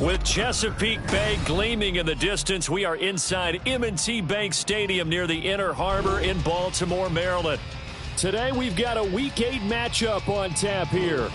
With Chesapeake Bay gleaming in the distance, we are inside M&T Bank Stadium near the Inner Harbor in Baltimore, Maryland. Today, we've got a Week 8 matchup on tap here.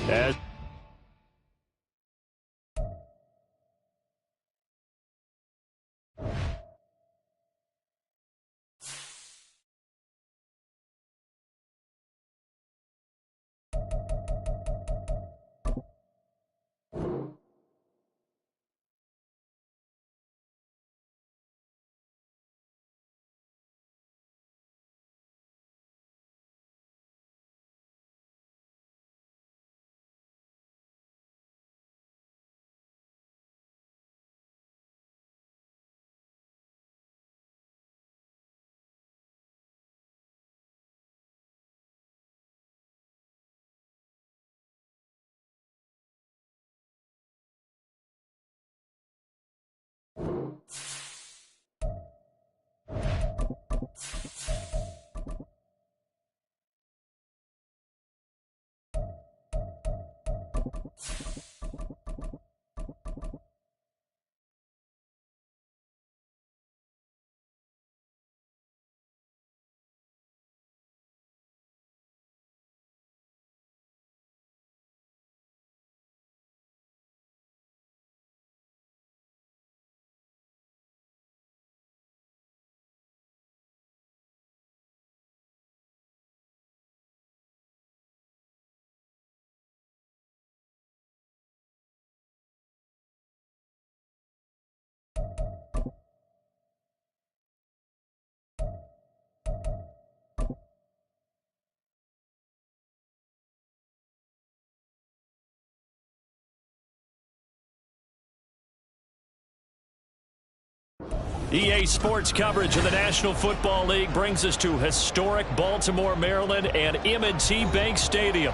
EA Sports coverage of the National Football League brings us to historic Baltimore, Maryland, and M&T Bank Stadium.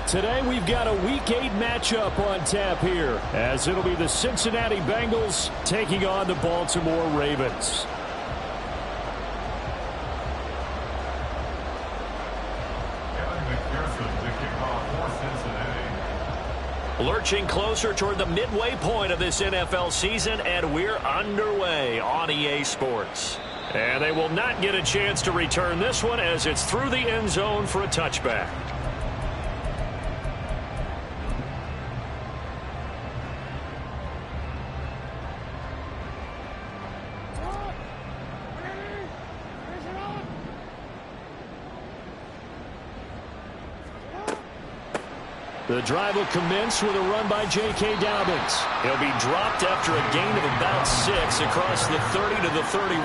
Today, we've got a Week 8 matchup on tap here, as it'll be the Cincinnati Bengals taking on the Baltimore Ravens. Lurching closer toward the midway point of this NFL season, and we're underway on EA Sports. And they will not get a chance to return this one as it's through the end zone for a touchback. The drive will commence with a run by J.K. Dobbins. He'll be dropped after a gain of about 6 across the 30 to the 31.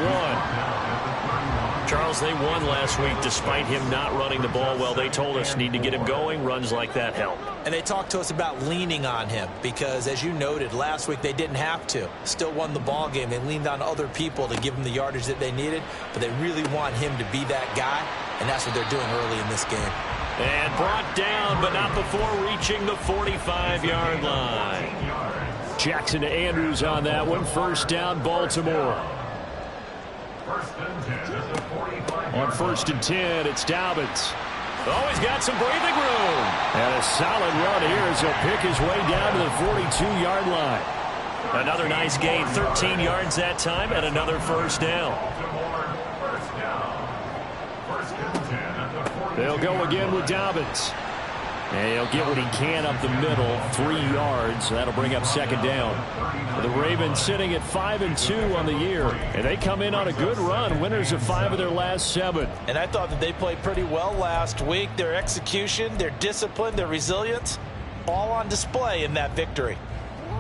Charles, they won last week despite him not running the ball well. They told us need to get him going. Runs like that help. And they talked to us about leaning on him because, as you noted, last week they didn't have to. Still won the ball game. They leaned on other people to give them the yardage that they needed, but they really want him to be that guy, and that's what they're doing early in this game. And brought down, but not before reaching the 45-yard line. Jackson to Andrews on that one. First down, Baltimore. On 1st and 10, it's Dobbins. Oh, he's got some breathing room. And a solid run here as he'll pick his way down to the 42-yard line. Another nice gain, 13 yards that time, and another first down. They'll go again with Dobbins. And he'll get what he can up the middle, 3 yards. That'll bring up second down. The Ravens sitting at 5-2 on the year. And they come in on a good run, winners of 5 of their last 7. And I thought that they played pretty well last week. Their execution, their discipline, their resilience, all on display in that victory.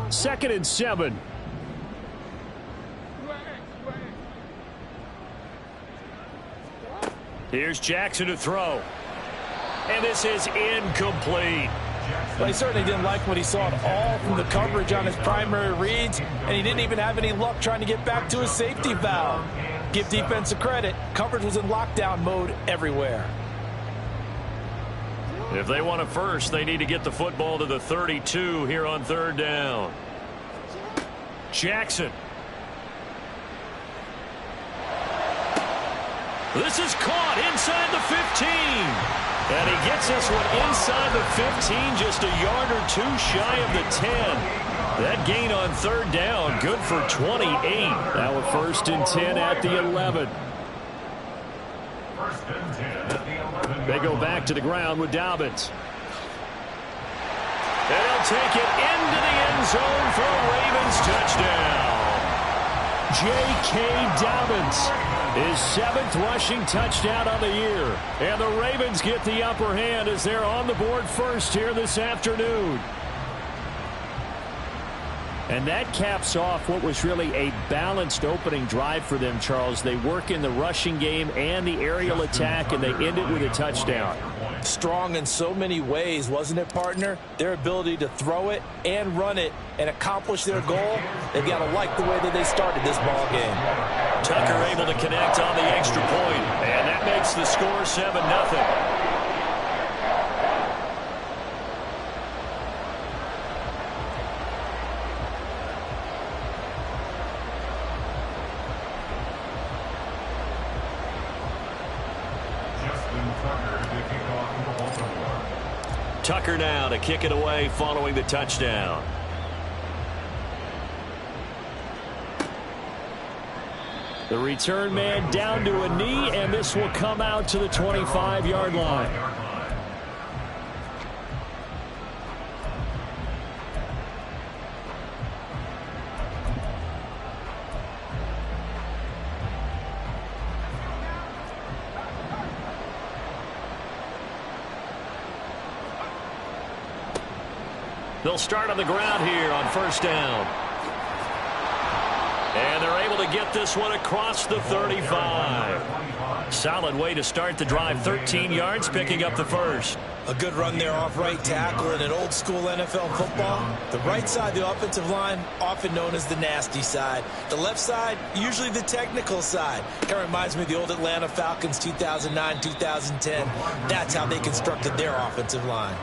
2nd and 7. Here's Jackson to throw. And this is incomplete. Well, he certainly didn't like what he saw at all from the coverage on his primary reads, and he didn't even have any luck trying to get back to his safety valve. Give defensive credit. Coverage was in lockdown mode everywhere. If they want a first, they need to get the football to the 32 here on 3rd down. Jackson. This is caught inside the 15. And he gets this one inside the 15, just a yard or two shy of the 10. That gain on third down, good for 28. Now a 1st and 10 at the 11. They go back to the ground with Dobbins. And he'll take it into the end zone for a Ravens touchdown. J.K. Dobbins, his 7th rushing touchdown on the year. And the Ravens get the upper hand as they're on the board first here this afternoon. And that caps off what was really a balanced opening drive for them, Charles. They work in the rushing game and the aerial attack, and they end it with a touchdown. Strong in so many ways, wasn't it, partner? Their ability to throw it and run it and accomplish their goal, they've got to like the way that they started this ball game. Tucker able to connect on the extra point, and that makes the score 7-0. Tucker now to kick it away following the touchdown. The return man down to a knee, and this will come out to the 25-yard line. They'll start on the ground here on 1st down. And they're able to get this one across the 35. Solid way to start the drive. 13 yards, picking up the 1st. A good run there off right tackle in an old school NFL football. The right side of the offensive line, often known as the nasty side. The left side, usually the technical side. It reminds me of the old Atlanta Falcons 2009-2010. That's how they constructed their offensive line.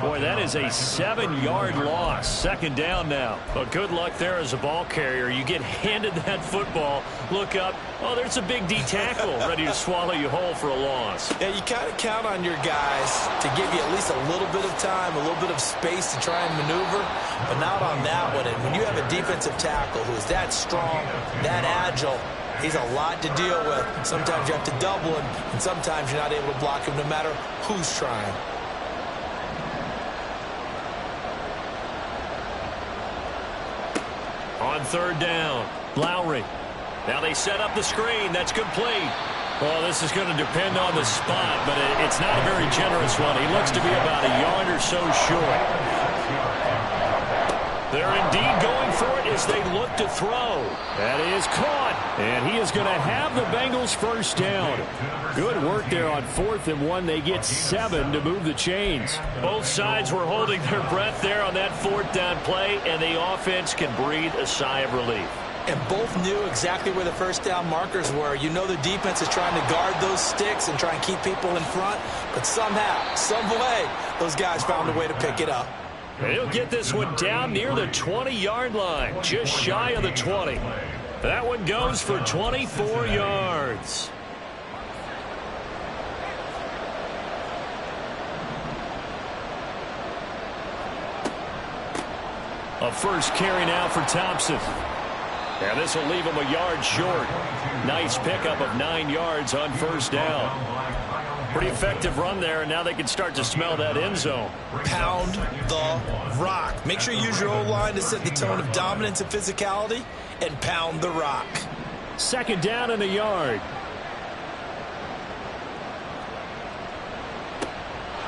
Boy, that is a 7-yard loss. 2nd down now. But good luck there as a ball carrier. You get handed that football, look up, oh, there's a big D tackle ready to swallow you whole for a loss. Yeah, you kind of count on your guys to give you at least a little bit of time, a little bit of space to try and maneuver, but not on that one. And when you have a defensive tackle who is that strong, that agile, he's a lot to deal with. Sometimes you have to double him, and sometimes you're not able to block him no matter who's trying. On 3rd down, Lowry. Now they set up the screen. That's complete. Well, this is going to depend on the spot, but it's not a very generous one. He looks to be about a yard or so short. They're indeed going for it as they look to throw. That is caught, and he is going to have the Bengals 1st down. Good work there on 4th and 1. They get 7 to move the chains. Both sides were holding their breath there on that 4th down play, and the offense can breathe a sigh of relief. And both knew exactly where the 1st down markers were. You know the defense is trying to guard those sticks and try and keep people in front, but somehow, some way, those guys found a way to pick it up. He'll get this one down near the 20-yard line, just shy of the 20. That one goes for 24 yards. A 1st carry now for Thompson. And this will leave him a yard short. Nice pickup of 9 yards on 1st down. Pretty effective run there, and now they can start to smell that end zone. Pound the rock. Make sure you use your O-line to set the tone of dominance and physicality, and pound the rock. 2nd down and a yard.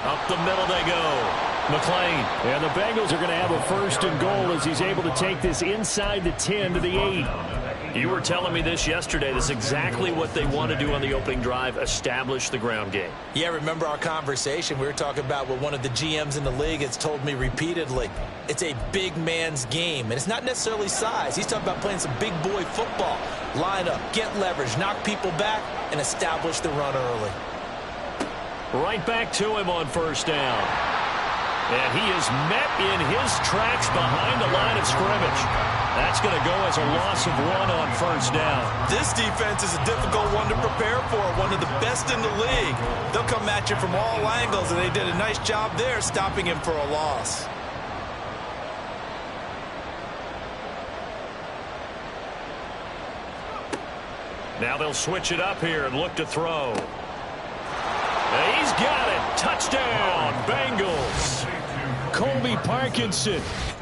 Up the middle they go. McLean. And the Bengals are going to have a 1st and goal as he's able to take this inside the 10 to the 8. You were telling me this yesterday. This is exactly what they want to do on the opening drive, establish the ground game. Yeah, remember our conversation? We were talking about what one of the GMs in the league has told me repeatedly. It's a big man's game, and it's not necessarily size. He's talking about playing some big boy football. Line up, get leverage, knock people back, and establish the run early. Right back to him on 1st down. And he is met in his tracks behind the line of scrimmage. That's going to go as a loss of 1 on 1st down. This defense is a difficult one to prepare for, one of the best in the league. They'll come at you from all angles, and they did a nice job there stopping him for a loss. Now they'll switch it up here and look to throw. And he's got it. Touchdown, Bengals. Colby Parkinson,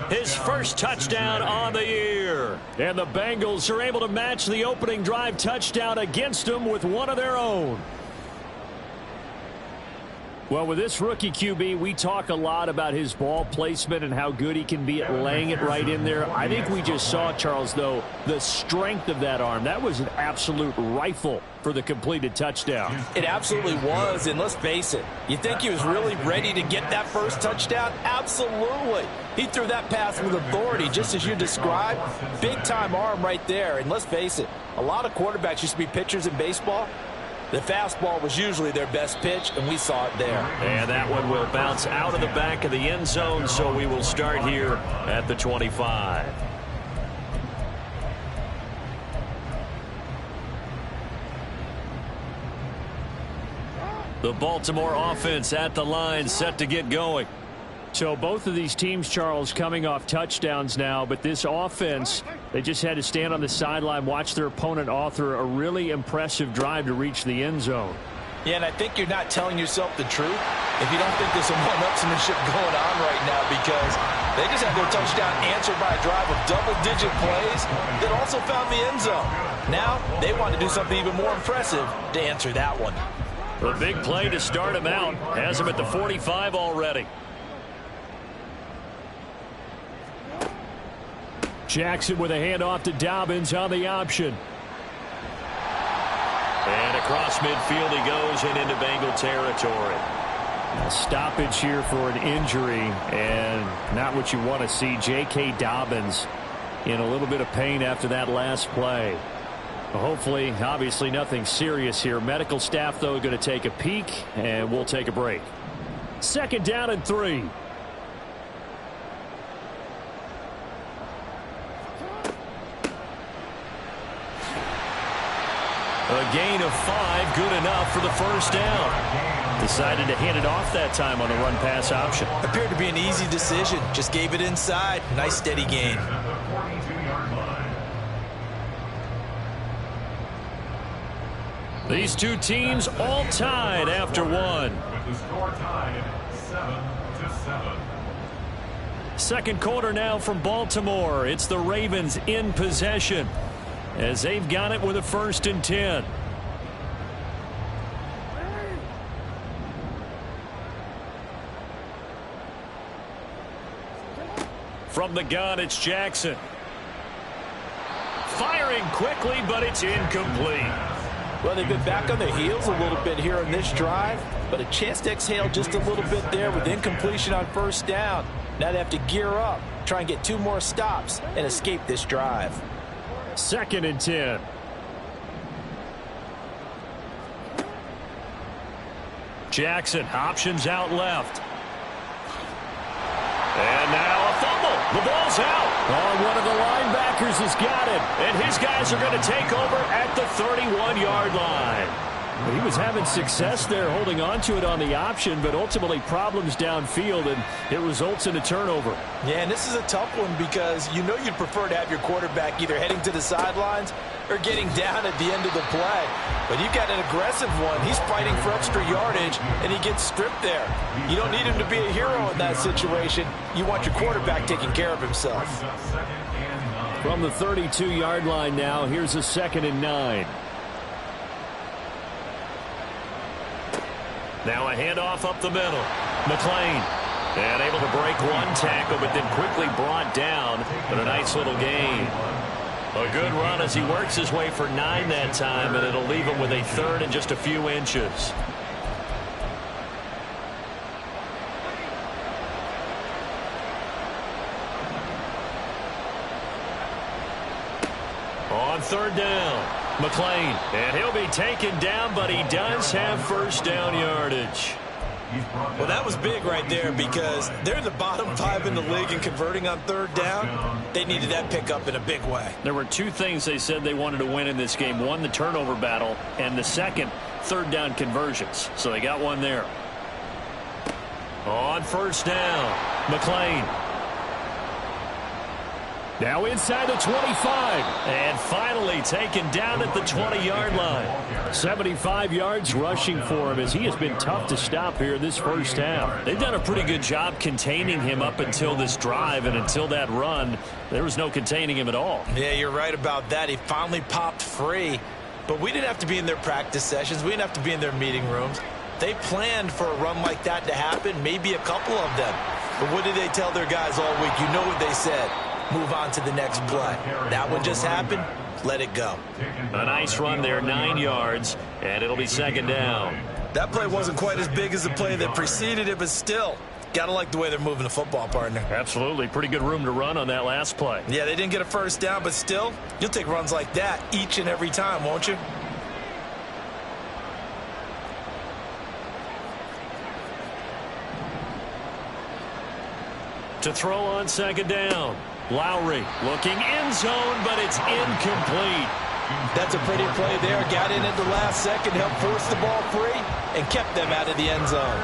his first touchdown on the year. And the Bengals are able to match the opening drive touchdown against them with one of their own. Well, with this rookie QB, we talk a lot about his ball placement and how good he can be at laying it right in there. I think we just saw, Charles, though, the strength of that arm. That was an absolute rifle for the completed touchdown. It absolutely was, and let's face it, you think he was really ready to get that first touchdown? Absolutely. He threw that pass with authority, just as you described. Big-time arm right there, and let's face it, a lot of quarterbacks used to be pitchers in baseball. The fastball was usually their best pitch, and we saw it there. And that one will bounce out of the back of the end zone, so we will start here at the 25. The Baltimore offense at the line, set to get going. So both of these teams, Charles, coming off touchdowns now, but this offense, they just had to stand on the sideline, watch their opponent author a really impressive drive to reach the end zone. Yeah, and I think you're not telling yourself the truth if you don't think there's some one-upsmanship going on right now, because they just had their touchdown answered by a drive of double-digit plays that also found the end zone. Now they want to do something even more impressive to answer that one. A big play to start him out. Has him at the 45 already. Jackson with a handoff to Dobbins on the option. And across midfield he goes and into Bengal territory. A stoppage here for an injury, and not what you want to see. J.K. Dobbins in a little bit of pain after that last play. Hopefully, obviously nothing serious here. Medical staff, though, going to take a peek, and we'll take a break. 2nd down and 3. A gain of 5, good enough for the first down. Decided to hand it off that time on the run-pass option. Appeared to be an easy decision. Just gave it inside. Nice steady gain. These two teams all tied after one. With the score tied 7-7. Second quarter now from Baltimore. It's the Ravens in possession as they've got it with a 1st and 10. From the gun, it's Jackson. Firing quickly, but it's incomplete. Well, they've been back on their heels a little bit here in this drive, but a chance to exhale just a little bit there with incompletion on 1st down. Now they have to gear up, try and get 2 more stops, and escape this drive. 2nd and 10. Jackson, options out left. And now a fumble. The ball's out. Oh, one of the linebackers has got it. And his guys are going to take over at the 31-yard line. He was having success there holding on to it on the option, but ultimately problems downfield, and it results in a turnover. Yeah, and this is a tough one because you know you'd prefer to have your quarterback either heading to the sidelines or getting down at the end of the play. But you've got an aggressive one. He's fighting for extra yardage, and he gets stripped there. You don't need him to be a hero in that situation. You want your quarterback taking care of himself. From the 32-yard line now, here's a 2nd and 9. Now a handoff up the middle. McLean. And able to break one tackle, but then quickly brought down. But a nice little gain. A good run as he works his way for 9 that time, and it'll leave him with a 3rd and just a few inches. On 3rd down. McLean, and he'll be taken down, but he does have 1st down yardage. Well, that was big right there because they're in the bottom 5 in the league in converting on 3rd down. They needed that pickup in a big way. There were 2 things they said they wanted to win in this game. One, the turnover battle, and the second, 3rd down conversions. So they got one there. On 1st down, McLean. Now inside the 25. And finally taken down at the 20-yard line. 75 yards rushing for him as he has been tough to stop here this first half. They've done a pretty good job containing him up until this drive, and until that run, there was no containing him at all. Yeah, you're right about that. He finally popped free. But we didn't have to be in their practice sessions. We didn't have to be in their meeting rooms. They planned for a run like that to happen, maybe a couple of them. But what did they tell their guys all week? You know what they said. Move on to the next play. That one just happened. Let it go. A nice run there, 9 yards, and it'll be second down. That play wasn't quite as big as the play that preceded it, but still, got to like the way they're moving the football, partner. Absolutely. Pretty good room to run on that last play. Yeah, they didn't get a first down, but still, you'll take runs like that each and every time, won't you? To throw on second down. Lowry looking end zone, but it's incomplete. That's a pretty play there. Got in at the last second, helped force the ball free, and kept them out of the end zone.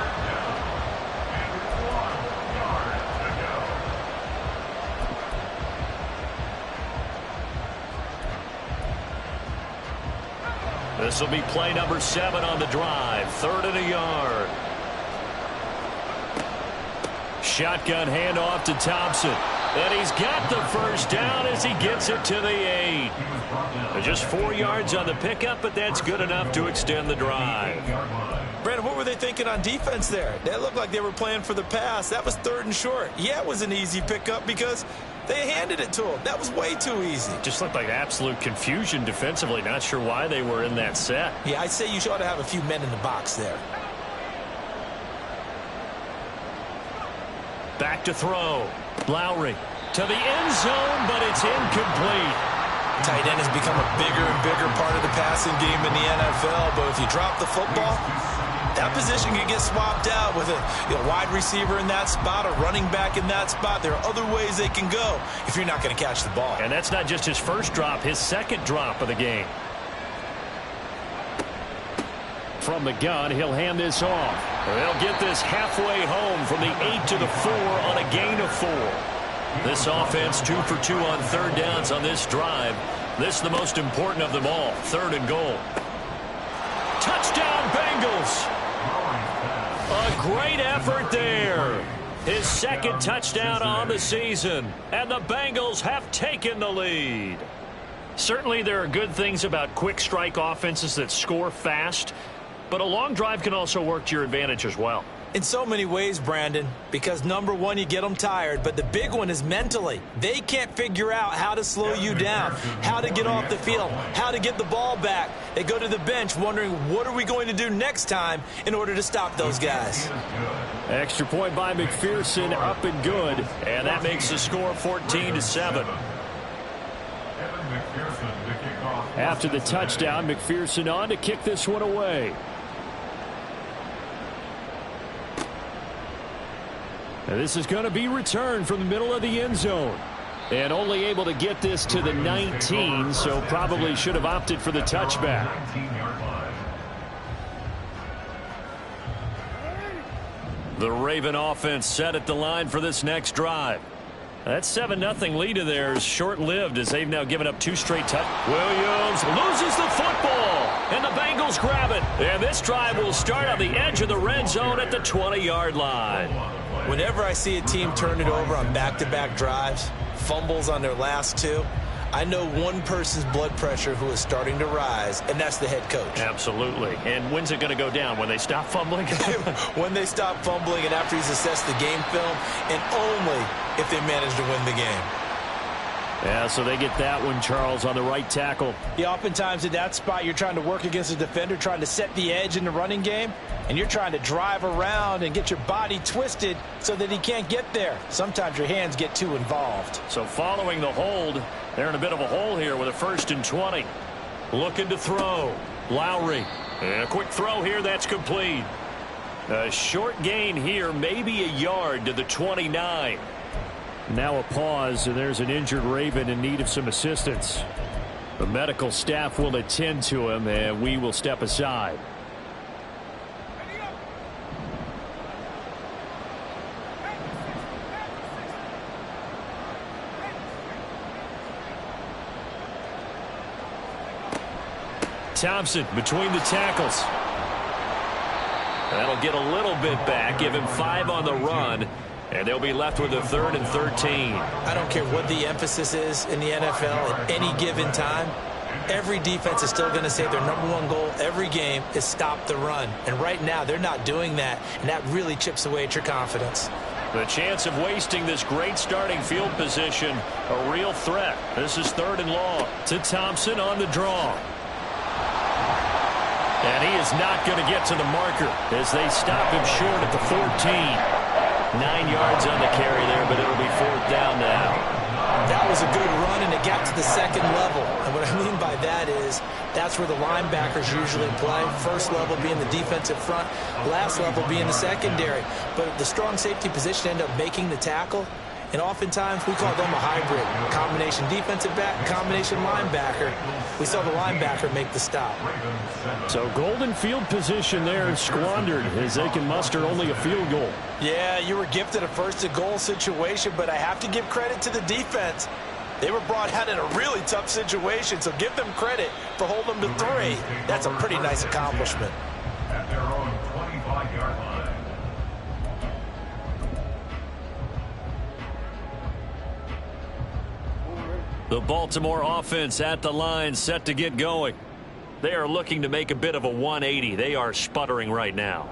This will be play number 7 on the drive. 3rd and a yard. Shotgun handoff to Thompson. And he's got the first down as he gets it to the 8. Just 4 yards on the pickup, but that's good enough to extend the drive. Brandon, what were they thinking on defense there? They looked like they were playing for the pass. That was 3rd and short. Yeah, it was an easy pickup because they handed it to him. That was way too easy. Just looked like absolute confusion defensively. Not sure why they were in that set. Yeah, I'd say you ought to have a few men in the box there. Back to throw. Lowry to the end zone, but it's incomplete. Tight end has become a bigger and bigger part of the passing game in the NFL, but if you drop the football, that position can get swapped out with a wide receiver in that spot, a running back in that spot. There are other ways they can go if you're not going to catch the ball. And that's not just his first drop, his second drop of the game. From the gun, he'll hand this off. They'll get this halfway home from the 8 to the 4 on a gain of 4. This offense 2 for 2 on 3rd downs on this drive. This is the most important of them all. 3rd and goal. Touchdown, Bengals. A great effort there. His second touchdown on the season. And the Bengals have taken the lead. Certainly there are good things about quick strike offenses that score fast. But a long drive can also work to your advantage as well. In so many ways, Brandon, because number one, you get them tired, but the big one is mentally. They can't figure out how to slow you down, how to get off the field, how to get the ball back. They go to the bench wondering, what are we going to do next time in order to stop those guys? Extra point by McPherson, up and good, and that makes the score 14-7. After the touchdown, McPherson on to kick this one away. And this is going to be returned from the middle of the end zone. And only able to get this to the 19, so probably should have opted for the touchback. The Raven offense set at the line for this next drive. That 7-0 lead of theirs short-lived as they've now given up 2 straight touchdowns. Williams loses the football, and the Bengals grab it. And this drive will start on the edge of the red zone at the 20-yard line. Whenever I see a team turn it over on back-to-back drives, fumbles on their last 2, I know one person's blood pressure who is starting to rise, and that's the head coach. Absolutely. And when's it going to go down? When they stop fumbling? When they stop fumbling and after he's assessed the game film, and only if they manage to win the game. Yeah, so they get that one, Charles, on the right tackle. Yeah, oftentimes in that spot, you're trying to work against a defender, trying to set the edge in the running game, and you're trying to drive around and get your body twisted so that he can't get there. Sometimes your hands get too involved. So following the hold, they're in a bit of a hole here with a 1st and 20. Looking to throw. Lowry. And a quick throw here, that's complete. A short gain here, maybe a yard to the 29. Now a pause, and there's an injured Raven in need of some assistance. The medical staff will attend to him, and we will step aside. Thompson between the tackles. That'll get a little bit back, give him 5 on the run, and they'll be left with a 3rd and 13. I don't care what the emphasis is in the NFL at any given time. Every defense is still going to say their #1 goal every game is stop the run. And right now, they're not doing that, and that really chips away at your confidence. The chance of wasting this great starting field position, a real threat. This is 3rd and long to Thompson on the draw. And he is not going to get to the marker as they stop him short at the 14. 9 yards on the carry there, but it'll be 4th down now. That was a good run, and it got to the 2nd level. And what I mean by that is that's where the linebackers usually play. First level being the defensive front, last level being the secondary. But the strong safety position ended up making the tackle. And oftentimes we call them a hybrid. Combination defensive back, combination linebacker. We saw the linebacker make the stop. So golden field position there squandered as they can muster only a field goal. Yeah, you were gifted a 1st and goal situation, but I have to give credit to the defense. They were brought out in a really tough situation, so give them credit for holding them to 3. That's a pretty nice accomplishment. At their own 25-yard line. The Baltimore offense at the line, set to get going. They are looking to make a bit of a 180. They are sputtering right now.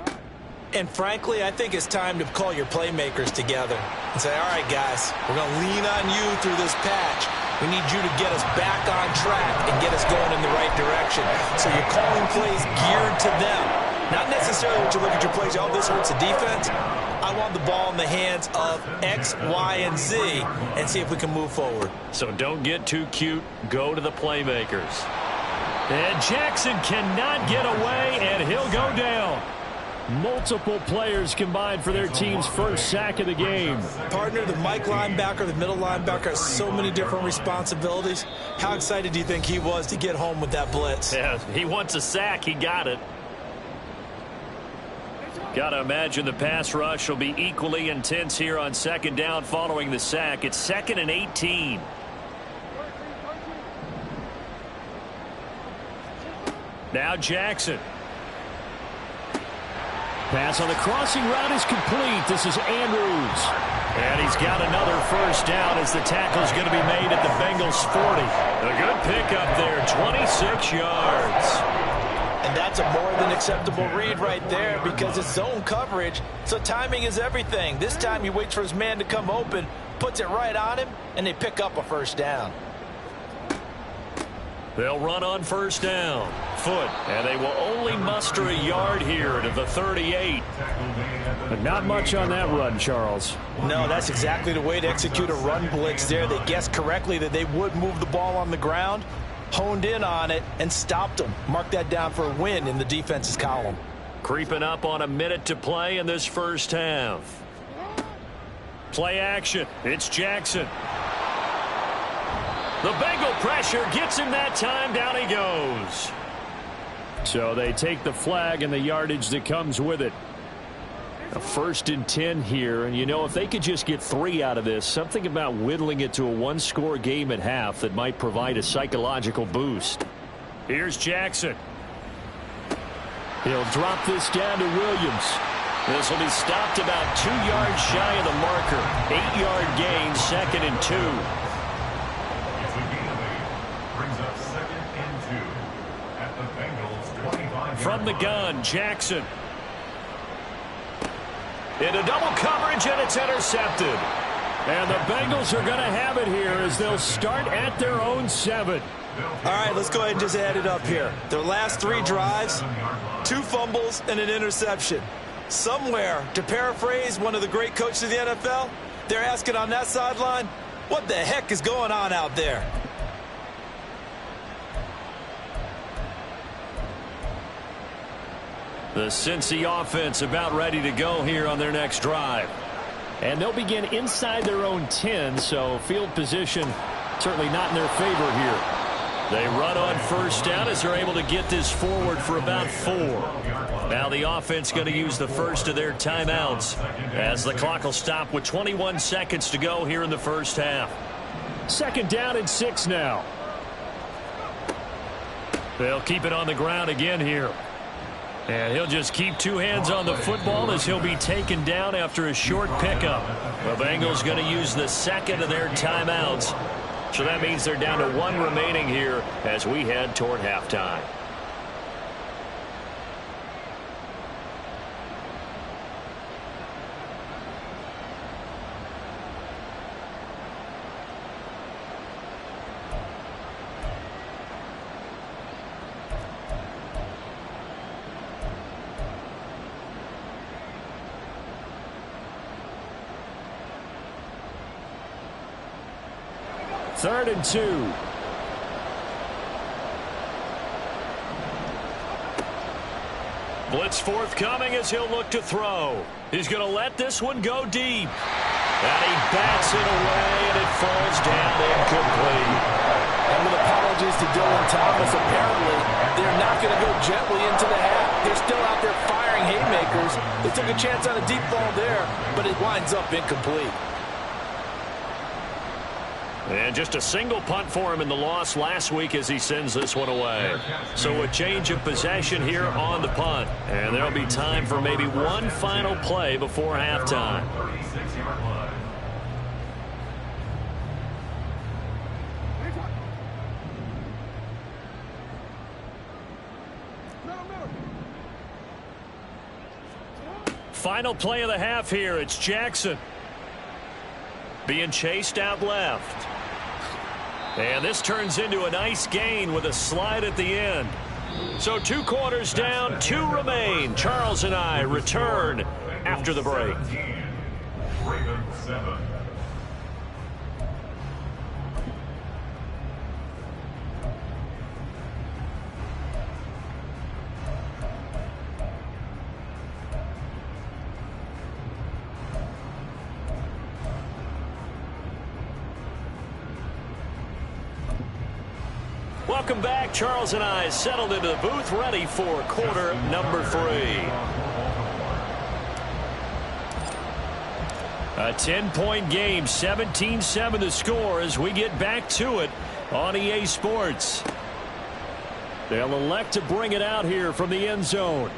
And frankly, I think it's time to call your playmakers together and say, all right, guys, we're going to lean on you through this patch. We need you to get us back on track and get us going in the right direction. So you're calling plays geared to them. Not necessarily what you look at your plays, oh, this hurts the defense. I want the ball in the hands of X, Y, and Z and see if we can move forward. So don't get too cute. Go to the playmakers. And Jackson cannot get away, and he'll go down. Multiple players combined for their team's first sack of the game. Partner, the Mike linebacker, the middle linebacker has so many different responsibilities. How excited do you think he was to get home with that blitz? Yeah, he wants a sack. He got it. Got to imagine the pass rush will be equally intense here on 2nd down following the sack. It's 2nd and 18. Now Jackson. Pass on the crossing route is complete. This is Andrews. And he's got another 1st down as the tackle's going to be made at the Bengals 40. A good pickup there, 26 yards. And that's a more than acceptable read right there because it's zone coverage, so timing is everything. This time he waits for his man to come open, puts it right on him, and they pick up a 1st down. They'll run on 1st down. Foot, and they will only muster a yard here to the 38. But not much on that run, Charles. No, that's exactly the way to execute a run blitz there. They guessed correctly that they would move the ball on the ground, honed in on it, and stopped them. Mark that down for a win in the defense's column. Creeping up on a minute to play in this 1st half. Play action. It's Jackson. The Bengal pressure gets him that time. Down he goes. So they take the flag and the yardage that comes with it. A 1st and 10 here, and you know, if they could just get 3 out of this, something about whittling it to a 1-score game at half that might provide a psychological boost. Here's Jackson. He'll drop this down to Williams. This will be stopped about 2 yards shy of the marker. 8-yard gain, 2nd and 2. It's a gain of 8. Brings up 2nd and 2 at the Bengals 25. From the gun, Jackson. Into double coverage, and it's intercepted. And the Bengals are going to have it here as they'll start at their own 7. All right, let's go ahead and just add it up here. Their last 3 drives, 2 fumbles and an interception. Somewhere, to paraphrase one of the great coaches of the NFL, they're asking on that sideline, what the heck is going on out there? The Cincy offense about ready to go here on their next drive. And they'll begin inside their own 10, so field position certainly not in their favor here. They run on 1st down as they're able to get this forward for about 4. Now the offense going to use the first of their timeouts as the clock will stop with 21 seconds to go here in the 1st half. 2nd down and 6 now. They'll keep it on the ground again here. And he'll just keep two hands on the football as he'll be taken down after a short pickup. The Bengals going to use the second of their timeouts. So that means they're down to one remaining here as we head toward halftime. Third and 2. Blitz forthcoming as he'll look to throw. He's going to let this one go deep. And he bats it away, and it falls down incomplete. And with apologies to Dylan Thomas, apparently they're not going to go gently into the half. They're still out there firing haymakers. They took a chance on a deep ball there, but it winds up incomplete. And just a single punt for him in the loss last week as he sends this one away. So a change of possession here on the punt. And there'll be time for maybe one final play before halftime. Final play of the half here. It's Jackson being chased out left. And this turns into a nice gain with a slide at the end. So 2 quarters down, 2 remain. Charles and I return after the break. Ravens 7. Welcome back. Charles and I settled into the booth, ready for quarter number 3. A 10-point game, 17-7 the score as we get back to it on EA Sports. They'll elect to bring it out here from the end zone.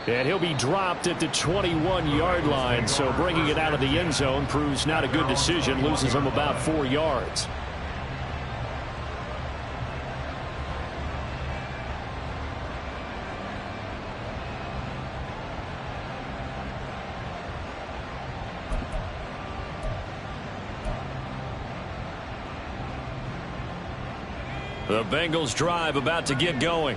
And he'll be dropped at the 21-yard line, so bringing it out of the end zone proves not a good decision, loses him about 4 yards. The Bengals drive about to get going.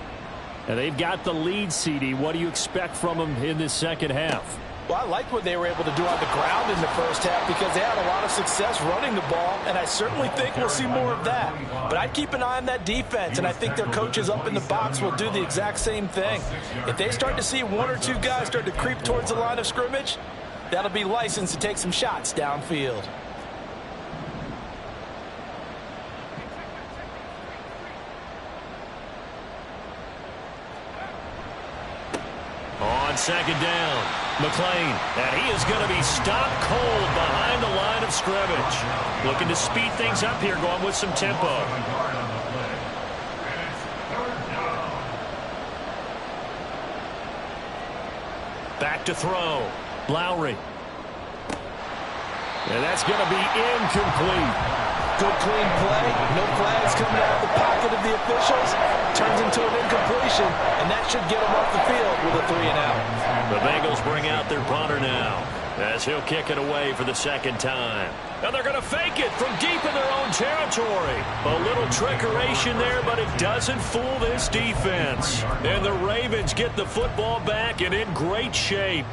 And they've got the lead, CD. What do you expect from them in this second half? Well, I like what they were able to do on the ground in the first half because they had a lot of success running the ball, and I certainly think we'll see more of that. But I'd keep an eye on that defense, and I think their coaches up in the box will do the exact same thing. If they start to see 1 or 2 guys start to creep towards the line of scrimmage, that'll be licensed to take some shots downfield. On second down, McLean, and he is going to be stopped cold behind the line of scrimmage. Looking to speed things up here, going with some tempo. Back to throw. Lowry. And that's going to be incomplete. Good clean play. No flags coming out of the pocket of the officials. Turns into an incompletion, and that should get them off the field with a 3-and-out. The Bengals bring out their punter now as he'll kick it away for the second time. And they're going to fake it from deep in their own territory. A little trickeration there, but it doesn't fool this defense. And the Ravens get the football back and in great shape.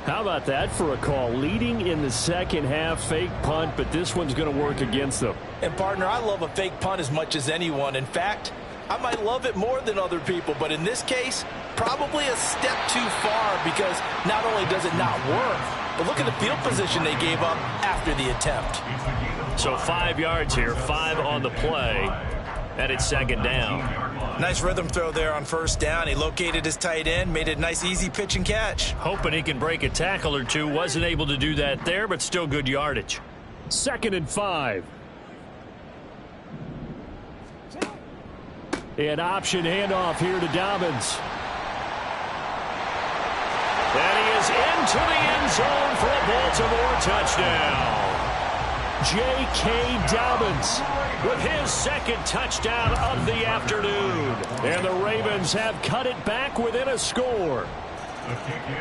How about that for a call? Leading in the second half, fake punt, but this one's going to work against them. And, partner, I love a fake punt as much as anyone. In fact, I might love it more than other people, but in this case, probably a step too far because not only does it not work, but look at the field position they gave up after the attempt. So 5 yards here, 5 on the play, and it's second down. Nice rhythm throw there on first down. He located his tight end, made it a nice, easy pitch and catch. Hoping he can break a tackle or two. Wasn't able to do that there, but still good yardage. 2nd and 5. An option handoff here to Dobbins. And he is into the end zone for a Baltimore touchdown. J.K. Dobbins with his second touchdown of the afternoon. And the Ravens have cut it back within a score.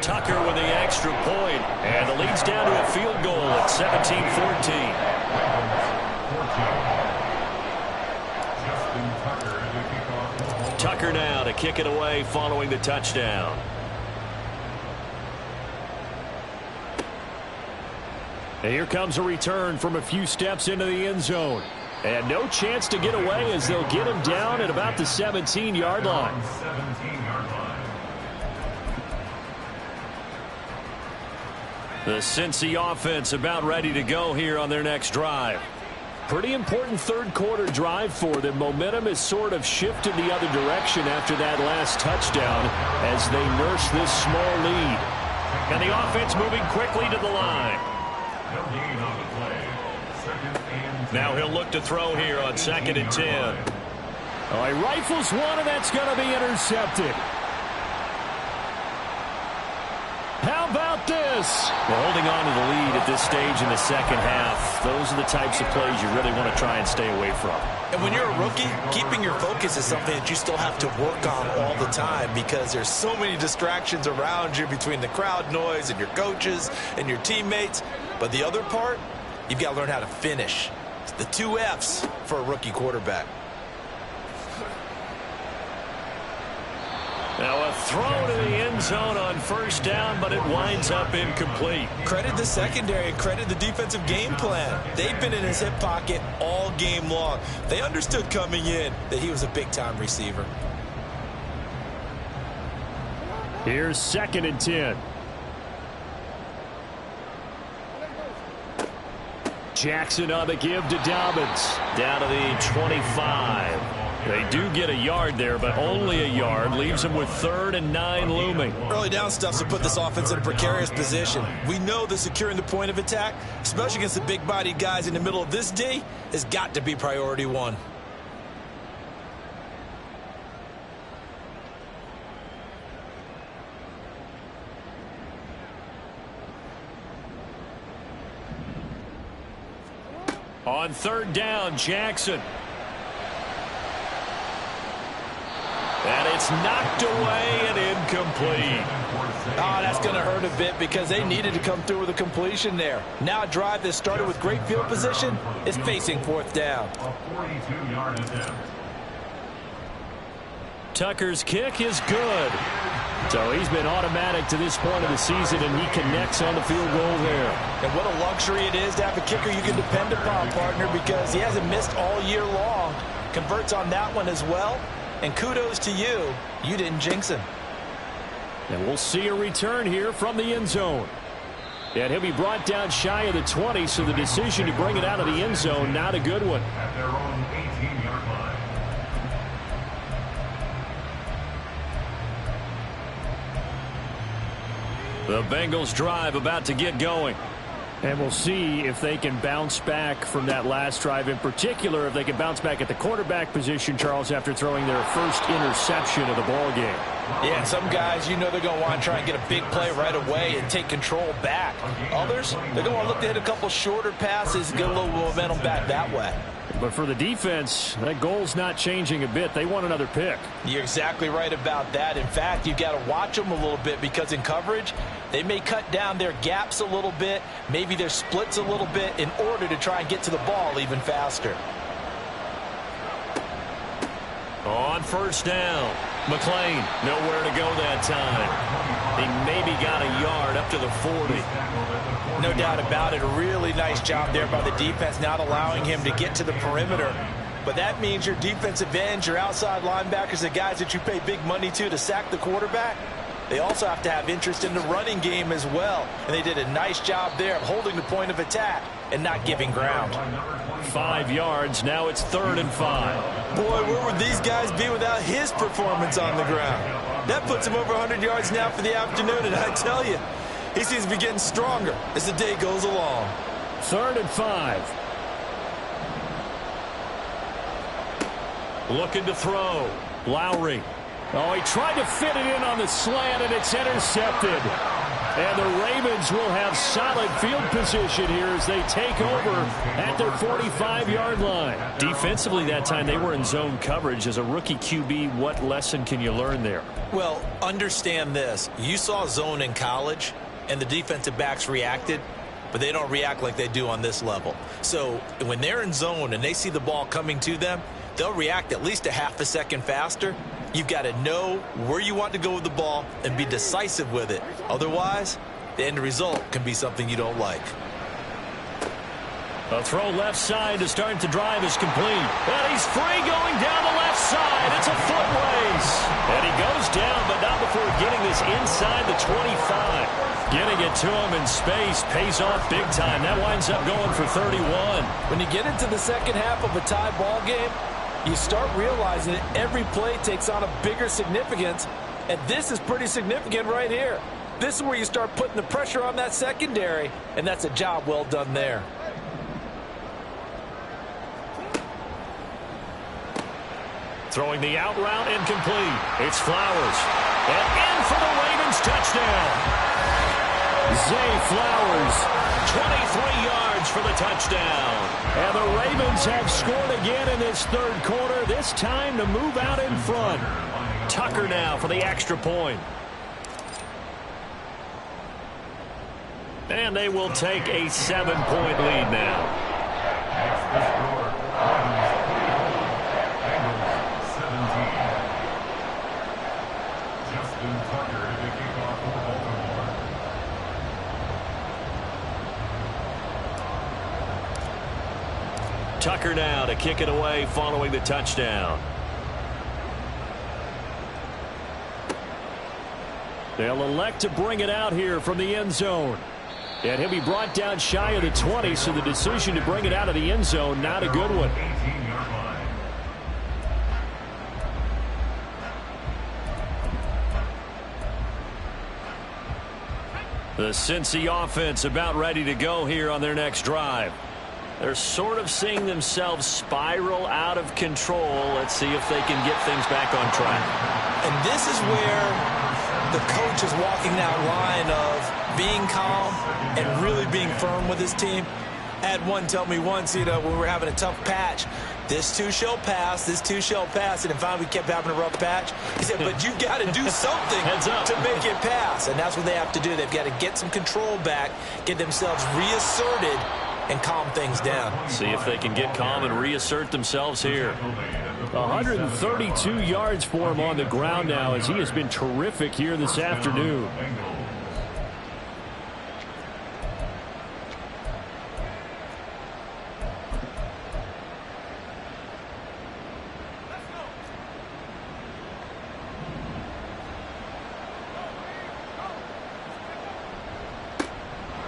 Tucker with the extra point, and the lead's down to a field goal at 17-14. Tucker now to kick it away following the touchdown. And here comes a return from a few steps into the end zone. And no chance to get away as they'll get him down at about the 17-yard line. The Cincy offense about ready to go here on their next drive. Pretty important third quarter drive for them. Momentum has sort of shifted the other direction after that last touchdown as they nurse this small lead. And the offense moving quickly to the line. Now he'll look to throw here on 2nd and 10. Oh, he rifles one, and that's going to be intercepted. How about this? Well, holding on to the lead at this stage in the second half, those are the types of plays you really want to try and stay away from. And when you're a rookie, keeping your focus is something that you still have to work on all the time because there's so many distractions around you between the crowd noise and your coaches and your teammates. But the other part, you've got to learn how to finish. It's the 2 F's for a rookie quarterback. Now a throw to the end zone on first down, but it winds up incomplete. Credit the secondary and credit the defensive game plan. They've been in his hip pocket all game long. They understood coming in that he was a big-time receiver. Here's 2nd and 10. Jackson on the give to Dobbins. Down to the 25. They do get a yard there, but only a yard. Leaves them with 3rd and 9 looming. Early down stuff's to put this offense in a precarious position. We know that securing the point of attack, especially against the big-bodied guys in the middle of this D, has got to be priority 1. On 3rd down, Jackson. And it's knocked away and incomplete. Oh, that's going to hurt a bit because they needed to come through with a completion there. Now a drive that started with great field position is facing 4th down. A 42-yard attempt. Tucker's kick is good. So he's been automatic to this point of the season, and he connects on the field goal there. And what a luxury it is to have a kicker you can depend upon, partner, because he hasn't missed all year long. Converts on that one as well. And kudos to you. You didn't jinx him. And we'll see a return here from the end zone. And he'll be brought down shy of the 20, so the decision to bring it out of the end zone, not a good one. At their own 18-yard line. The Bengals drive about to get going. And we'll see if they can bounce back from that last drive. In particular, if they can bounce back at the quarterback position, Charles, after throwing their first interception of the ball game. Yeah, some guys, you know they're going to want to try and get a big play right away and take control back. Others, they're going to want to look to hit a couple shorter passes and get a little momentum back that way. But for the defense, that goal's not changing a bit. They want another pick. You're exactly right about that. In fact, you've got to watch them a little bit because in coverage, they may cut down their gaps a little bit, maybe their splits a little bit in order to try and get to the ball even faster. On first down, McLean nowhere to go that time. He maybe got a yard up to the 40. No doubt about it. A really nice job there by the defense, not allowing him to get to the perimeter. But that means your defensive ends, your outside linebackers, the guys that you pay big money to sack the quarterback, they also have to have interest in the running game as well. And they did a nice job there of holding the point of attack and not giving ground. 5 yards. Now it's 3rd and 5. Boy, where would these guys be without his performance on the ground? That puts him over 100 yards now for the afternoon, and I tell you, he seems to be getting stronger as the day goes along. 3rd and 5. Looking to throw. Lowry. Oh, he tried to fit it in on the slant, and it's intercepted. And the Ravens will have solid field position here as they take over at their 45-yard line. Defensively that time, they were in zone coverage. As a rookie QB, what lesson can you learn there? Well, understand this. You saw zone in college, and the defensive backs reacted, but they don't react like they do on this level. So when they're in zone and they see the ball coming to them, they'll react at least a half a second faster. You've got to know where you want to go with the ball and be decisive with it. Otherwise, the end result can be something you don't like. A throw left side to start the drive is complete. And he's free going down the left side. It's a foot race. And he goes down, but not before getting this inside the 25. Getting it to him in space pays off big time. That winds up going for 31. When you get into the second half of a tie ball game, you start realizing that every play takes on a bigger significance, and this is pretty significant right here. This is where you start putting the pressure on that secondary, and that's a job well done there. Throwing the out route incomplete. It's Flowers. And in for the Ravens touchdown. Zay Flowers, 23 yards for the touchdown. And the Ravens have scored again in this third quarter, this time to move out in front. Tucker now for the extra point. And they will take a 7-point lead now. Tucker now to kick it away following the touchdown. They'll elect to bring it out here from the end zone. And he'll be brought down shy of the 20, so the decision to bring it out of the end zone, not a good one. The Cincy offense about ready to go here on their next drive. They're sort of seeing themselves spiral out of control. Let's see if they can get things back on track. And this is where the coach is walking that line of being calm and really being firm with his team. I had one tell me once, when we were having a tough patch, this too shall pass, this too shall pass, and then finally we kept having a rough patch. He said, but you've got to do something to make it pass, and that's what they have to do. They've got to get some control back, get themselves reasserted, and calm things down. See if they can get calm and reassert themselves here. 132 yards for him on the ground now, as he has been terrific here this afternoon.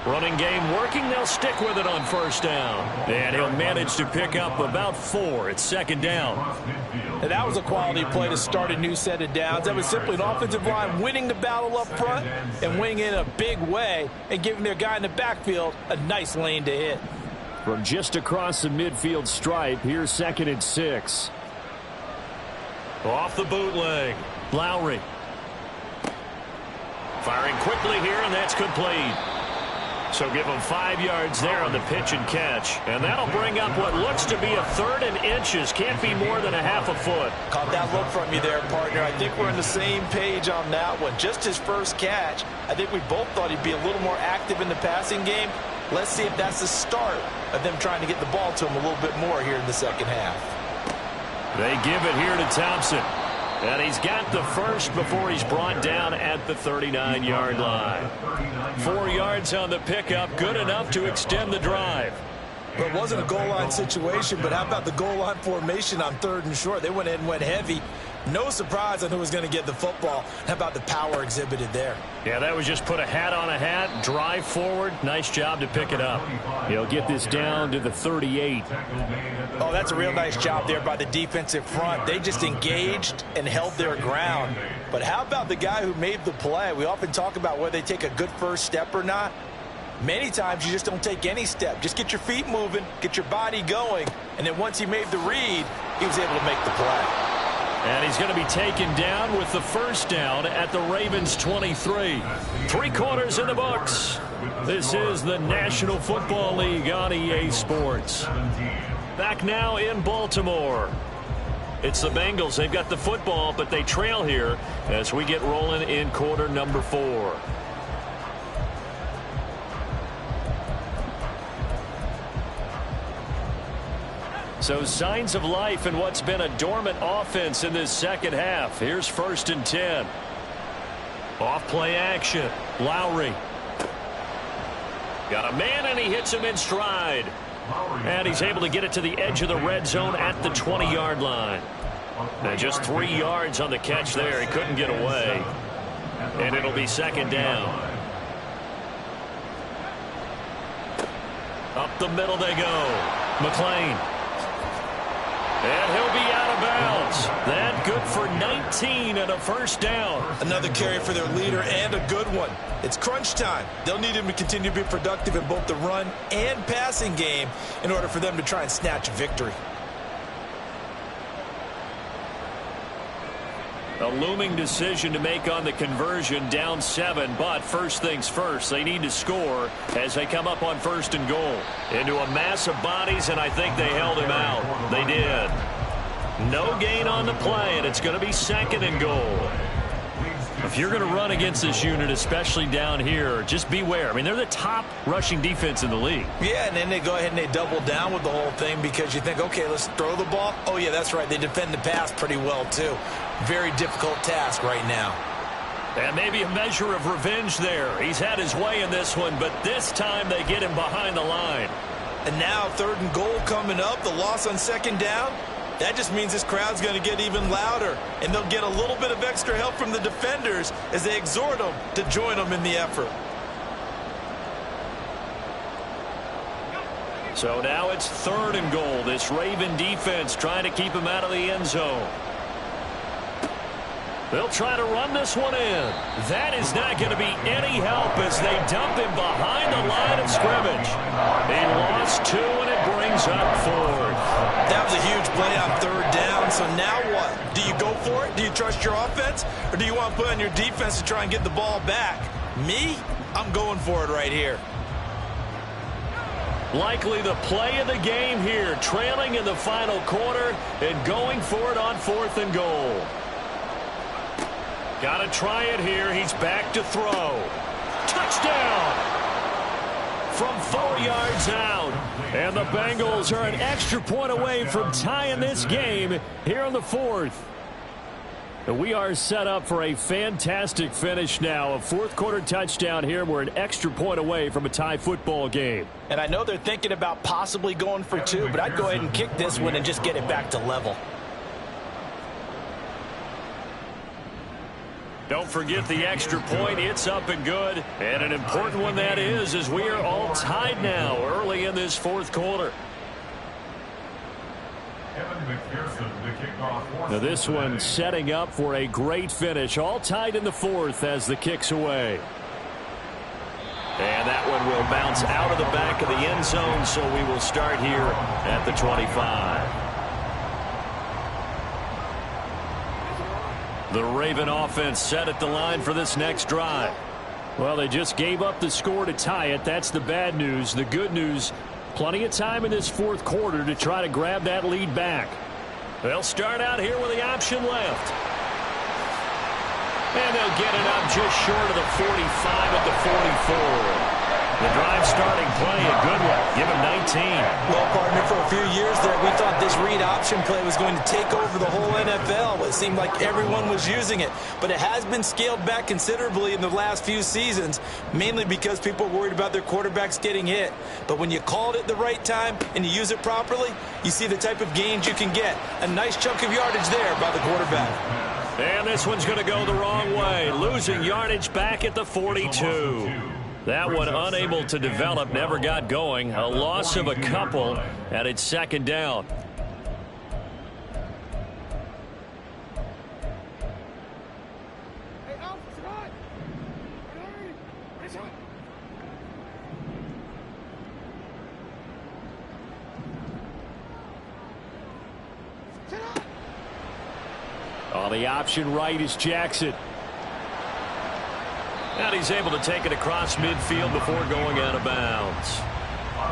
Running game working. They'll stick with it on first down. And he'll manage to pick up about 4. It's second down. And that was a quality play to start a new set of downs. That was simply an offensive line winning the battle up front and winning in a big way and giving their guy in the backfield a nice lane to hit. From just across the midfield stripe, here's 2nd and 6. Off the bootleg. Lowry. Firing quickly here, and that's complete. So give him 5 yards there on the pitch and catch. And that'll bring up what looks to be a 3rd and inches. Can't be more than a half a foot. Caught that look from you there, partner. I think we're on the same page on that one. Just his first catch. I think we both thought he'd be a little more active in the passing game. Let's see if that's the start of them trying to get the ball to him a little bit more here in the second half. They give it here to Thompson. And he's got the first before he's brought down at the 39-yard line. 4 yards on the pickup, good enough to extend the drive. It wasn't a goal line situation, but how about the goal line formation on 3rd and short? They went in and went heavy. No surprise on who was going to get the football. How about the power exhibited there? Yeah, that was just put a hat on a hat, drive forward. Nice job to pick it up. He'll get this down to the 38. Oh, that's a real nice job there by the defensive front. They just engaged and held their ground. But how about the guy who made the play? We often talk about whether they take a good first step or not. Many times you just don't take any step. Just get your feet moving, get your body going, and then once he made the read, he was able to make the play. And he's going to be taken down with the first down at the Ravens 23. 3 quarters in the books. This is the National Football League on EA Sports. Back now in Baltimore. It's the Bengals. They've got the football, but they trail here as we get rolling in quarter number 4. So signs of life in what's been a dormant offense in this second half. Here's 1st and 10. Off play action. Lowry. Got a man, and he hits him in stride. And he's able to get it to the edge of the red zone at the 20-yard line. And just 3 yards on the catch there. He couldn't get away. And it'll be 2nd down. Up the middle they go. McLean. And he'll be out of bounds. That good for 19 and a 1st down. Another carry for their leader and a good one. It's crunch time. They'll need him to continue to be productive in both the run and passing game in order for them to try and snatch a victory. A looming decision to make on the conversion, down 7, but first things first, they need to score as they come up on 1st and goal. Into a mass of bodies, and I think they held him out. They did. No gain on the play, and it's going to be 2nd and goal. If you're going to run against this unit, especially down here, just beware. I mean, they're the top rushing defense in the league. Yeah, and then they go ahead and they double down with the whole thing because you think, okay, let's throw the ball. Oh, yeah, that's right. They defend the pass pretty well, too. Very difficult task right now. And maybe a measure of revenge there. He's had his way in this one, but this time they get him behind the line. And now 3rd and goal coming up, the loss on 2nd down. That just means this crowd's going to get even louder, and they'll get a little bit of extra help from the defenders as they exhort them to join them in the effort. So now it's 3rd and goal. This Raven defense trying to keep him out of the end zone. They'll try to run this one in. That is not going to be any help as they dump him behind the line of scrimmage. He lost 2, and it brings up 4th. That was a huge play on 3rd down, so now what? Do you go for it? Do you trust your offense? Or do you want to put on your defense to try and get the ball back? Me? I'm going for it right here. Likely the play of the game here, trailing in the final quarter and going for it on 4th and goal. Got to try it here. He's back to throw. Touchdown! From 4 yards out. And the Bengals are an extra point away from tying this game here in the 4th. And we are set up for a fantastic finish now. A 4th quarter touchdown here. We're an extra point away from a tie football game. And I know they're thinking about possibly going for 2, but I'd go ahead and kick this one and just get it back to level. Don't forget the extra point. It's up and good. And an important one that is, as we are all tied now early in this 4th quarter. Now this one setting up for a great finish. All tied in the 4th as the kick's away. And that one will bounce out of the back of the end zone, so we will start here at the 25. The Raven offense set at the line for this next drive. Well, they just gave up the score to tie it. That's the bad news. The good news, plenty of time in this 4th quarter to try to grab that lead back. They'll start out here with the option left. And they'll get it up just short of the 45 at the 44. The drive starting play, a good one. Give him 19. Well, partner, for a few years there, we thought this read option play was going to take over the whole NFL. It seemed like everyone was using it. But it has been scaled back considerably in the last few seasons, mainly because people are worried about their quarterbacks getting hit. But when you call it at the right time and you use it properly, you see the type of gains you can get. A nice chunk of yardage there by the quarterback. And this one's going to go the wrong way, losing yardage back at the 42. That one unable to develop, never got going. A loss of a couple, and it's 2nd down. On the option right is Jackson. And he's able to take it across midfield before going out of bounds.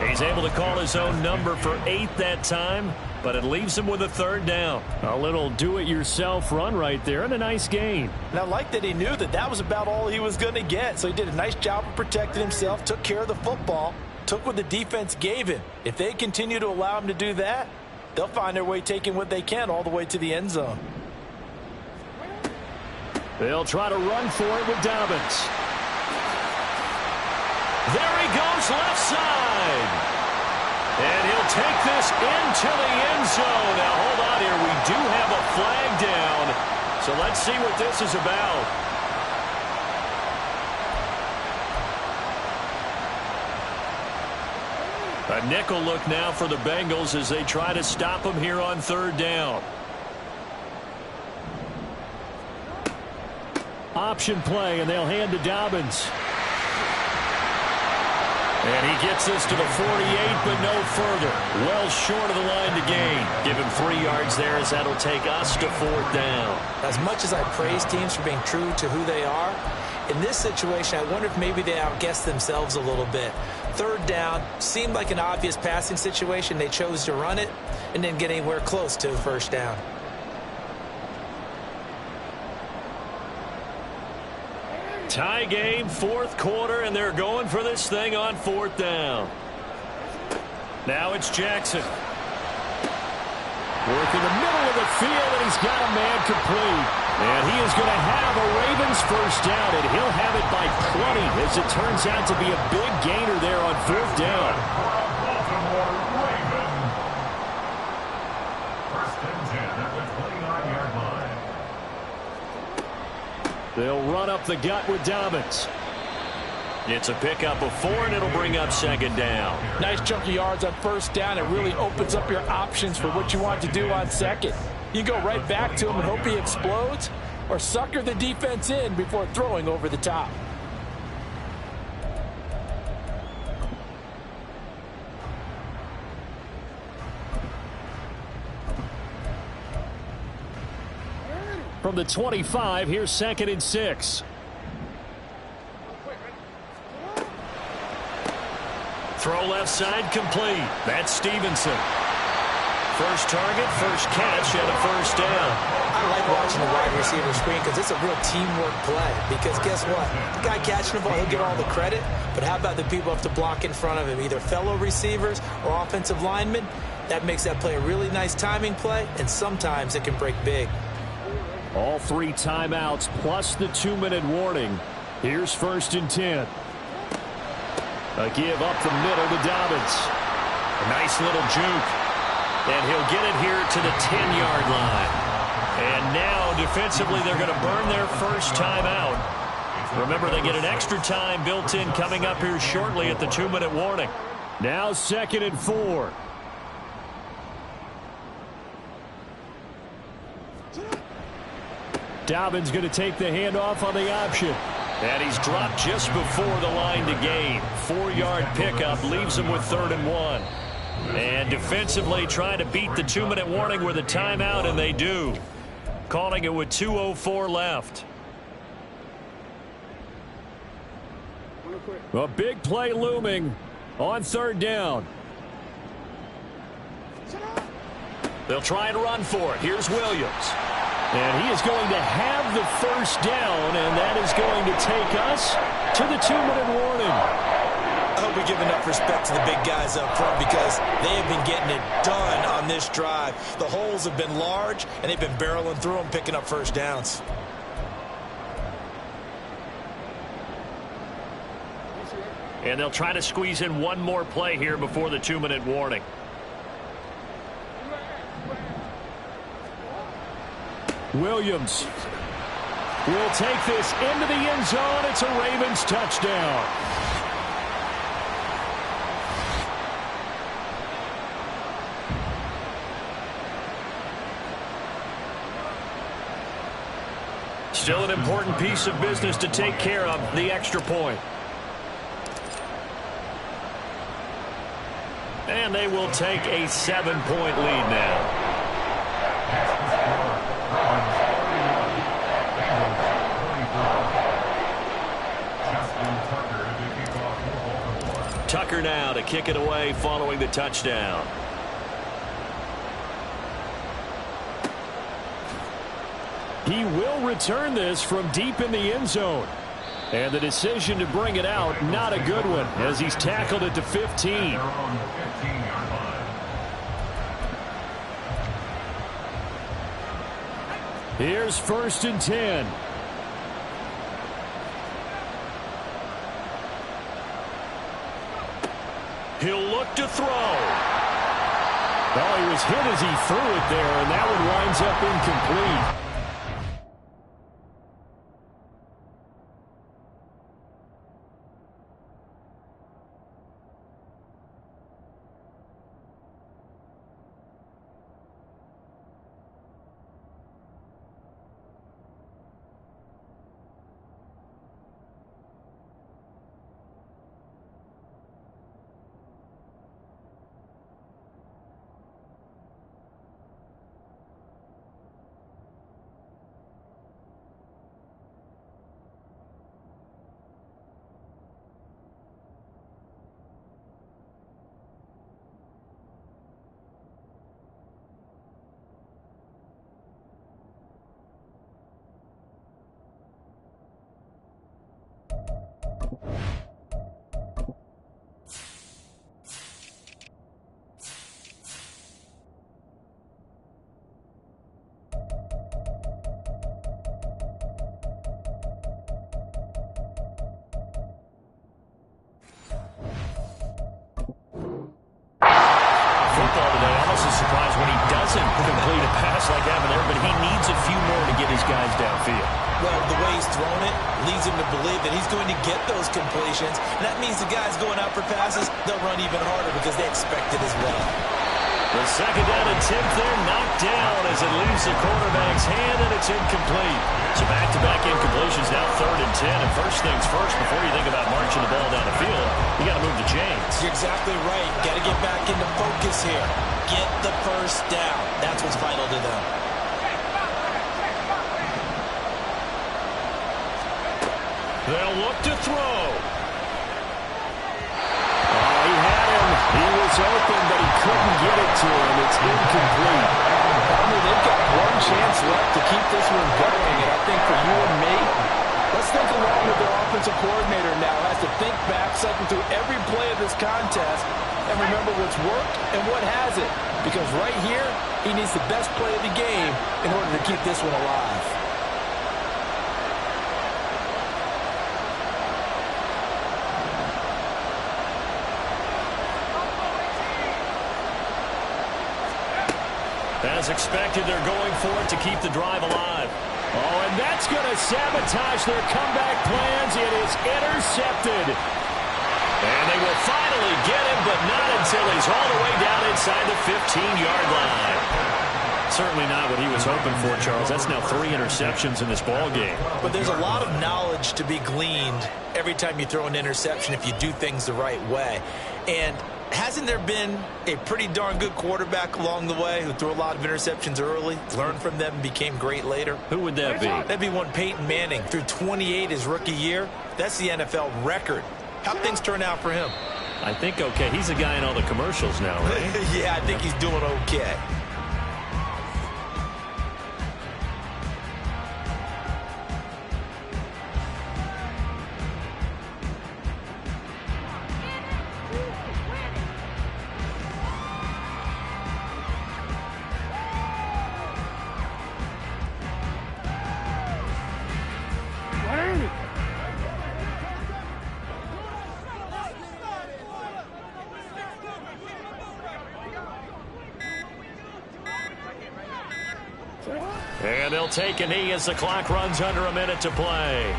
He's able to call his own number for 8 that time, but it leaves him with a 3rd down. A little do-it-yourself run right there and a nice gain. And I like that he knew that that was about all he was going to get. So he did a nice job of protecting himself, took care of the football, took what the defense gave him. If they continue to allow him to do that, they'll find their way taking what they can all the way to the end zone. They'll try to run for it with Dobbins. There he goes left side. And he'll take this into the end zone. Now, hold on here. We do have a flag down. So let's see what this is about. A nickel look now for the Bengals as they try to stop him here on 3rd down. Option play, and they'll hand to Dobbins. And he gets this to the 48, but no further. Well short of the line to gain. Give him 3 yards there as that'll take us to 4th down. As much as I praise teams for being true to who they are, in this situation, I wonder if maybe they outguessed themselves a little bit. 3rd down seemed like an obvious passing situation. They chose to run it and didn't get anywhere close to 1st down. Tie game, 4th quarter, and they're going for this thing on 4th down. Now it's Jackson. Work in the middle of the field, and he's got a man complete. And he is going to have a Ravens 1st down, and he'll have it by 20, as it turns out to be a big gainer there on 4th down. Baltimore Ravens. 1st and 10 at the 29-yard line. They'll run up the gut with Dobbins. It's a pickup of 4, and it'll bring up 2nd down. Nice chunk of yards on 1st down. It really opens up your options for what you want to do on 2nd. You go right back to him and hope he explodes, or sucker the defense in before throwing over the top. From the 25, here's 2nd and 6. Throw left side complete. That's Stevenson. First target, first catch, and a 1st down. I like watching the wide receiver screen because it's a real teamwork play. Because guess what? The guy catching the ball, he'll get all the credit. But how about the people who have to block in front of him, either fellow receivers or offensive linemen? That makes that play a really nice timing play, and sometimes it can break big. All 3 timeouts plus the 2-minute warning. Here's 1st and 10. A give up the middle to Dobbins. A nice little juke. And he'll get it here to the 10-yard line. And now, defensively, they're going to burn their 1st timeout. Remember, they get an extra time built in coming up here shortly at the 2-minute warning. Now 2nd and 4. Dobbins going to take the handoff on the option. And he's dropped just before the line to gain. 4-yard pickup leaves him with 3rd and 1. And defensively trying to beat the 2-minute warning with a timeout, and they do. Calling it with 2:04 left. A big play looming on 3rd down. They'll try and run for it. Here's Williams. And he is going to have the 1st down, and that is going to take us to the 2-minute warning. I hope we give enough respect to the big guys up front because they have been getting it done on this drive. The holes have been large, and they've been barreling through them, picking up 1st downs. And they'll try to squeeze in one more play here before the 2-minute warning. Williams will take this into the end zone. It's a Ravens touchdown. Still an important piece of business to take care of, the extra point. And they will take a 7-point lead now. Tucker now to kick it away following the touchdown. He will return this from deep in the end zone. And the decision to bring it out, not a good one, as he's tackled it to 15. Here's 1st and 10. He'll look to throw. Oh, he was hit as he threw it there, and that one winds up incomplete. Surprised when he doesn't complete a pass like that there, but he needs a few more to get his guys downfield. Well, the way he's thrown it leads him to believe that he's going to get those completions. And that means the guys going out for passes, they'll run even harder because they expect it as well. The 2nd down attempt there knocked down as it leaves the quarterback's hand, and it's incomplete. So back-to-back incompletions, now 3rd and 10. And first things first, before you think about marching the ball down the field, you got to move the chains. You're exactly right. Got to get back into focus here. Get the first down. That's what's vital to them. They'll look to throw. Oh, he had him. He was open, but he couldn't get it to him. It's incomplete. I mean, they've got one chance left to keep this one going, and I think for you and me, let's think along with their offensive coordinator now. Has to think back, cycle through every play of this contest, and remember what's worked and what hasn't. Because right here, he needs the best play of the game in order to keep this one alive. As expected, they're going for it to keep the drive alive. Oh, and that's going to sabotage their comeback plans. It is intercepted. And they will finally get him, but not until he's all the way down inside the 15-yard line. Certainly not what he was hoping for, Charles. That's now 3 interceptions in this ball game. But there's a lot of knowledge to be gleaned every time you throw an interception if you do things the right way. And hasn't there been a pretty darn good quarterback along the way who threw a lot of interceptions early, learned from them, and became great later? Who would that be? That'd be one Peyton Manning. Threw 28 his rookie year. That's the NFL record. How'd things turn out for him? I think okay. He's a guy in all the commercials now, right? Yeah, I think he's doing okay. And they'll take a knee as the clock runs under a minute to play.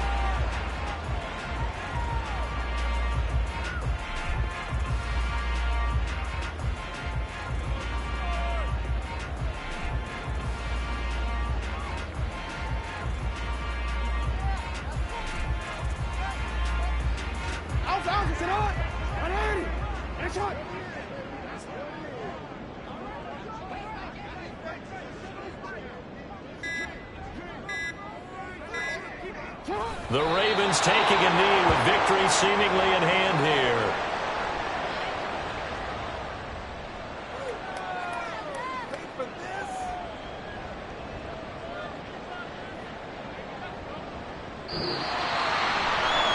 The Ravens taking a knee with victory seemingly in hand here.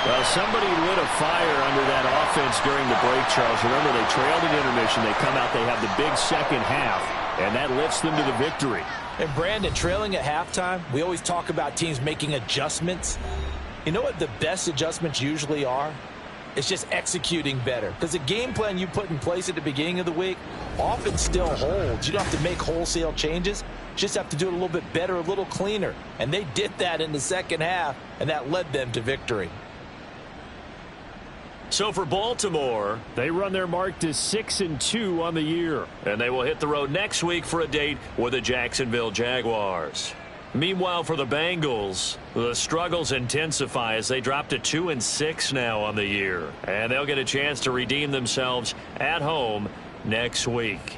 Well, somebody lit a fire under that offense during the break, Charles. Remember, they trailed at intermission. They come out, they have the big second half, and that lifts them to the victory. And Brandon, trailing at halftime, we always talk about teams making adjustments. You know what the best adjustments usually are? It's just executing better. Because the game plan you put in place at the beginning of the week often still holds. You don't have to make wholesale changes. You just have to do it a little bit better, a little cleaner. And they did that in the second half, and that led them to victory. So for Baltimore, they run their mark to 6-2 on the year. And they will hit the road next week for a date with the Jacksonville Jaguars. Meanwhile, for the Bengals, the struggles intensify as they drop to 2-6 now on the year. And they'll get a chance to redeem themselves at home next week.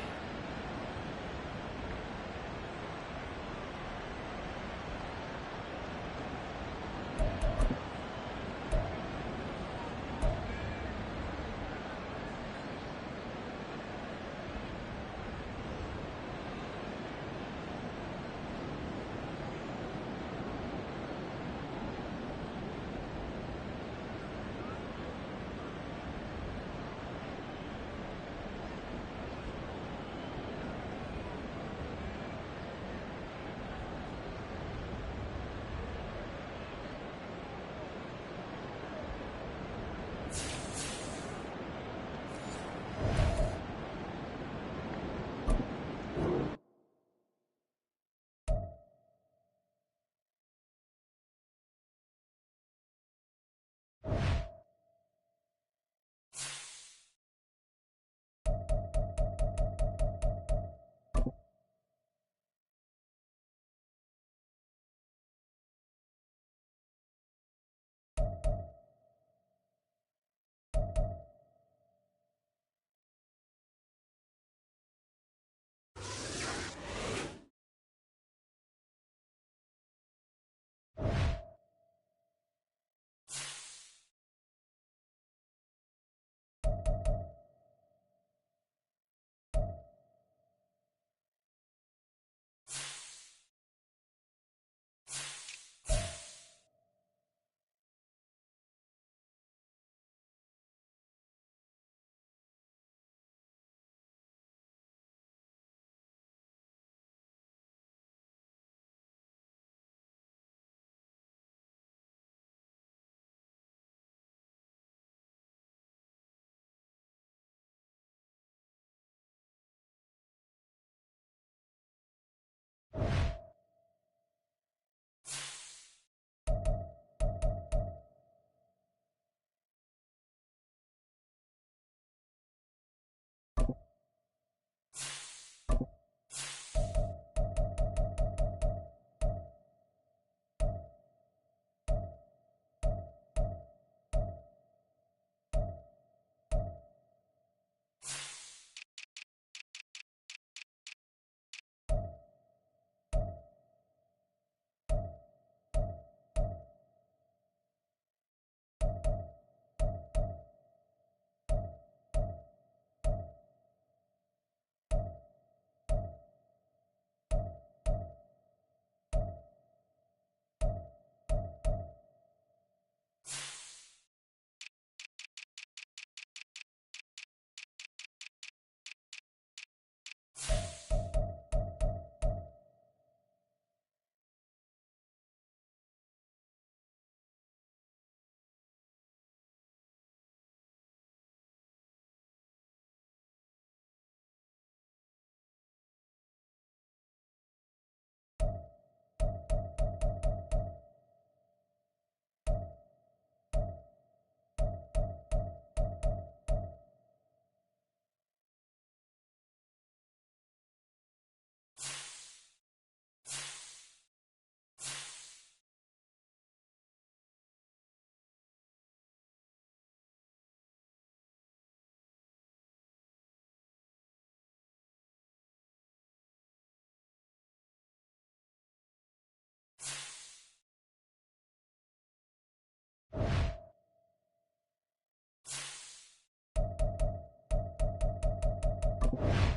you